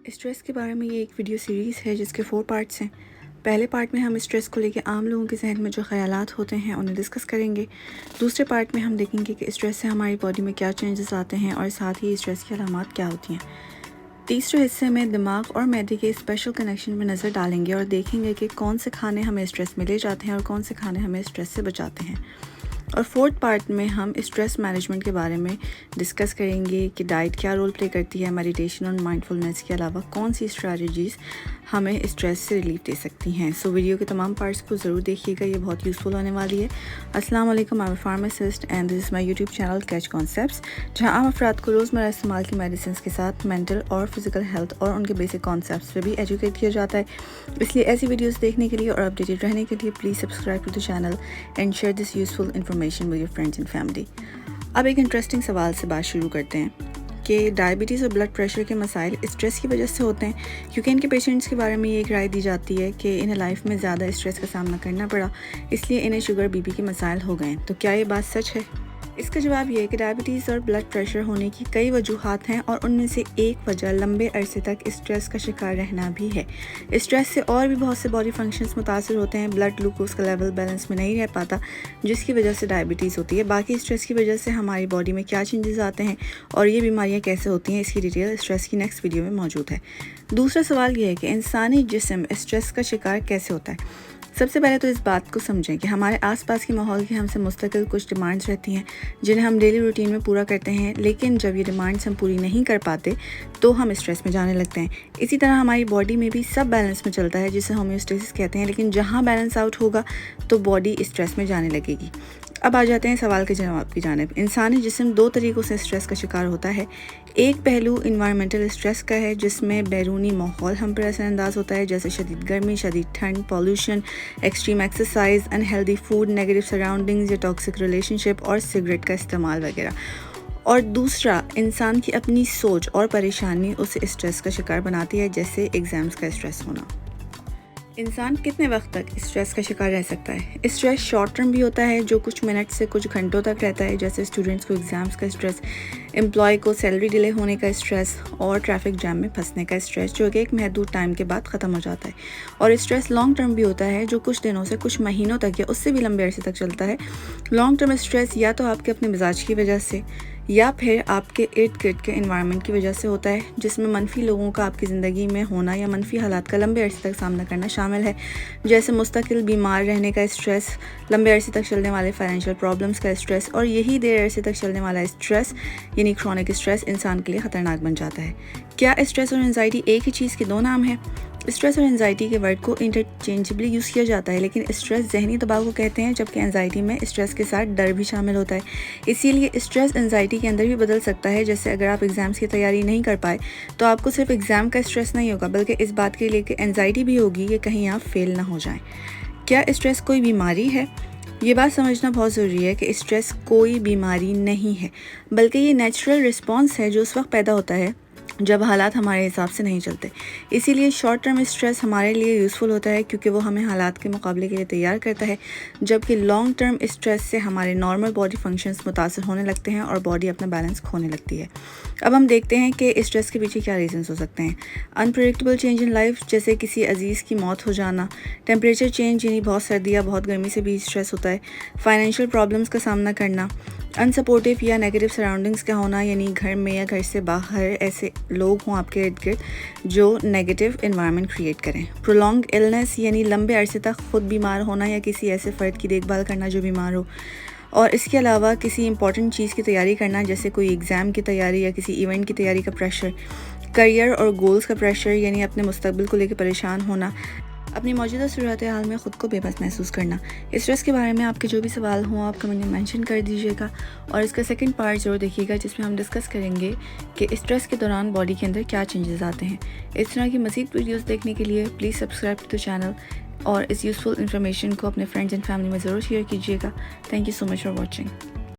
Stress کے بارے میں یہ ایک ویڈیو سیریز ہے جس کے 4 پارٹس ہیں۔ پہلے پارٹ میں ہم اسٹریس کو لے کے عام لوگوں کے ذہن میں جو خیالات ہوتے ہیں انہیں ڈسکس کریں گے۔ دوسرے پارٹ میں ہم دیکھیں گے کہ اسٹریس سے ہماری باڈی میں کیا چینجز آتے ہیں اور ساتھ ہی اسٹریس کی علامات کیا ہوتی ہیں۔ تیسرے حصے میں دماغ اور معدے کے اسپیشل کنیکشن میں نظر ڈالیں گے اور دیکھیں گے کہ کون سے کھانے ہمیں اسٹریس میں لے جاتے ہیں اور کون سے کھانے ہمیں اسٹریس سے بچاتے ہیں۔ اور 4تھ پارٹ میں ہم اسٹریس مینجمنٹ کے بارے میں ڈسکس کریں گے کہ ڈائٹ کیا رول پلے کرتی ہے، میڈیٹیشن اور مائنڈفلنس کے علاوہ کون سی اسٹریٹجیز ہمیں اسٹریس سے ریلیف دے سکتی ہیں۔ ویڈیو کے تمام پارٹس کو ضرور دیکھیے گا، یہ بہت یوزفل ہونے والی ہے۔ السلام علیکم، I am a pharmacist and this is my YouTube channel catch concepts, جہاں عام افراد کو روزمرہ استعمال کی میڈیسنس کے ساتھ مینٹل اور فزیکل ہیلتھ اور ان کے بیسک کانسیپٹس پہ بھی ایجوکیٹ کیا جاتا ہے۔ اس لیے ایسی ویڈیوز دیکھنے کے لیے اور اپڈیٹڈ رہنے کے لیے please subscribe to the channel and share this useful information with your friends and family. اب ایک انٹرسٹنگ سوال سے بات شروع کرتے ہیں کہ ڈائبٹیز اور بلڈ پریشر کے مسائل اسٹریس کی وجہ سے ہوتے ہیں، کیونکہ ان کے پیشنٹس کے بارے میں یہ ایک رائے دی جاتی ہے کہ انہیں لائف میں زیادہ اسٹریس کا سامنا کرنا پڑا، اس لیے انہیں شوگر بی پی کے مسائل ہو گئے۔ تو کیا یہ بات سچ ہے؟ اس کا جواب یہ ہے کہ ڈائبٹیز اور بلڈ پریشر ہونے کی کئی وجوہات ہیں اور ان میں سے ایک وجہ لمبے عرصے تک اسٹریس کا شکار رہنا بھی ہے۔ اسٹریس سے اور بھی بہت سے باڈی فنکشنز متاثر ہوتے ہیں۔ بلڈ گلوکوز کا لیول بیلنس میں نہیں رہ پاتا، جس کی وجہ سے ڈائبٹیز ہوتی ہے۔ باقی اسٹریس کی وجہ سے ہماری باڈی میں کیا چینجز آتے ہیں اور یہ بیماریاں کیسے ہوتی ہیں، اس کی ڈیٹیل اسٹریس کی نیکسٹ ویڈیو میں موجود ہے۔ دوسرا سوال یہ ہے کہ انسانی جسم اسٹریس کا شکار کیسے ہوتا ہے۔ سب سے پہلے تو اس بات کو سمجھیں کہ ہمارے آس پاس کے ماحول کی ہم سے مستقل کچھ ڈیمانڈز رہتی ہیں جنہیں ہم ڈیلی روٹین میں پورا کرتے ہیں، لیکن جب یہ ڈیمانڈز ہم پوری نہیں کر پاتے تو ہم اسٹریس میں جانے لگتے ہیں۔ اسی طرح ہماری باڈی میں بھی سب بیلنس میں چلتا ہے، جسے ہومیوسٹیسس کہتے ہیں، لیکن جہاں بیلنس آؤٹ ہوگا تو باڈی اسٹریس میں جانے لگے گی۔ اب آ جاتے ہیں سوال کے جواب کی جانب۔ انسانی جسم 2 طریقوں سے اسٹریس کا شکار ہوتا ہے۔ ایک پہلو انوائرمنٹل اسٹریس کا ہے، جس میں بیرونی ماحول ہم پر اثر انداز ہوتا ہے، جیسے شدید گرمی، شدید ٹھنڈ، pollution, extreme exercise, unhealthy food, negative surroundings یا ٹاکسک ریلیشن شپ اور سگریٹ کا استعمال وغیرہ۔ اور دوسرا انسان کی اپنی سوچ اور پریشانی اسے اسٹریس کا شکار بناتی ہے، جیسے ایگزامز کا اسٹریس ہونا۔ انسان کتنے وقت تک اسٹریس کا شکار رہ سکتا ہے؟ اسٹریس شارٹ ٹرم بھی ہوتا ہے، جو کچھ منٹ سے کچھ گھنٹوں تک رہتا ہے، جیسے اسٹوڈنٹس کو ایگزامز کا اسٹریس، امپلائی کو سیلری ڈیلے ہونے کا اسٹریس اور ٹریفک جام میں پھنسنے کا اسٹریس، جو کہ ایک محدود ٹائم کے بعد ختم ہو جاتا ہے۔ اور اسٹریس لانگ ٹرم بھی ہوتا ہے، جو کچھ دنوں سے کچھ مہینوں تک یا اس سے بھی لمبے عرصے تک چلتا ہے۔ لانگ ٹرم اسٹریس یا تو آپ کے اپنے مزاج کی وجہ سے یا پھر آپ کے ارد گرد کے انوائرمنٹ کی وجہ سے ہوتا ہے، جس میں منفی لوگوں کا آپ کی زندگی میں ہونا یا منفی حالات کا لمبے عرصے تک سامنا کرنا شامل ہے، جیسے مستقل بیمار رہنے کا اسٹریس، لمبے عرصے تک چلنے والے فائنینشیل پرابلمس کا اسٹریس، اور یہی دیر عرصے تک چلنے والا اسٹریس یعنی کرونک اسٹریس انسان کے لیے خطرناک بن جاتا ہے۔ کیا اسٹریس اور انزائٹی ایک ہی چیز کے 2 نام ہیں؟ اسٹریس اور انزائٹی کے ورڈ کو انٹرچینجبلی یوز کیا جاتا ہے، لیکن اسٹریس ذہنی دباؤ کو کہتے ہیں، جبکہ انزائٹی میں اسٹریس کے ساتھ ڈر بھی شامل ہوتا ہے۔ اسی لیے اسٹریس انزائٹی کے اندر بھی بدل سکتا ہے، جیسے اگر آپ ایگزامز کی تیاری نہیں کر پائے تو آپ کو صرف ایگزام کا اسٹریس نہیں ہوگا، بلکہ اس بات کے لیے کہ انزائٹی بھی ہوگی کہ کہیں آپ فیل نہ ہو جائیں۔ کیا اسٹریس کوئی بیماری ہے؟ یہ بات سمجھنا بہت ضروری ہے کہ اسٹریس کوئی بیماری نہیں ہے، بلکہ یہ نیچرل رسپانس ہے جو اس وقت پیدا ہوتا ہے جب حالات ہمارے حساب سے نہیں چلتے۔ اسی لیے شارٹ ٹرم اسٹریس ہمارے لیے یوزفل ہوتا ہے، کیونکہ وہ ہمیں حالات کے مقابلے کے لیے تیار کرتا ہے، جبکہ لانگ ٹرم اسٹریس سے ہمارے نارمل باڈی فنکشنز متاثر ہونے لگتے ہیں اور باڈی اپنا بیلنس کھونے لگتی ہے۔ اب ہم دیکھتے ہیں کہ اسٹریس کے پیچھے کیا ریزنز ہو سکتے ہیں۔ انپریڈکٹیبل چینج ان لائف، جیسے کسی عزیز کی موت ہو جانا، ٹیمپریچر چینج یعنی بہت سردی یا بہت گرمی سے بھی اسٹریس ہوتا ہے، فائنینشیل پرابلمس کا سامنا کرنا، انسپورٹیو یا نیگیٹو سراؤنڈنگز کا ہونا، یعنی گھر میں یا گھر سے باہر ایسے لوگ ہوں آپ کے ارد گرد جو نیگیٹو انوائرمنٹ کریٹ کریں، پرولونگ النس یعنی لمبے عرصے تک خود بیمار ہونا یا کسی ایسے فرد کی دیکھ بھال کرنا جو بیمار ہو، اور اس کے علاوہ کسی امپورٹنٹ چیز کی تیاری کرنا، جیسے کوئی ایگزام کی تیاری یا کسی ایونٹ کی تیاری کا پریشر، کریئر اور گولز کا پریشر یعنی اپنے مستقبل کو لے کے پریشان ہونا، اپنی موجودہ صورتحال میں خود کو بے بس محسوس کرنا۔ اسٹریس کے بارے میں آپ کے جو بھی سوال ہوں آپ کمنٹ میں مینشن کر دیجیے گا، اور اس کا سیکنڈ پارٹ ضرور دیکھیے گا، جس میں ہم ڈسکس کریں گے کہ اسٹریس کے دوران باڈی کے اندر کیا چینجز آتے ہیں۔ اس طرح کی مزید ویڈیوز دیکھنے کے لیے please subscribe to the channel اور اس یوزفل انفارمیشن کو اپنے فرینڈز اینڈ فیملی میں ضرور شیئر کیجیے گا۔ Thank you so much for watching.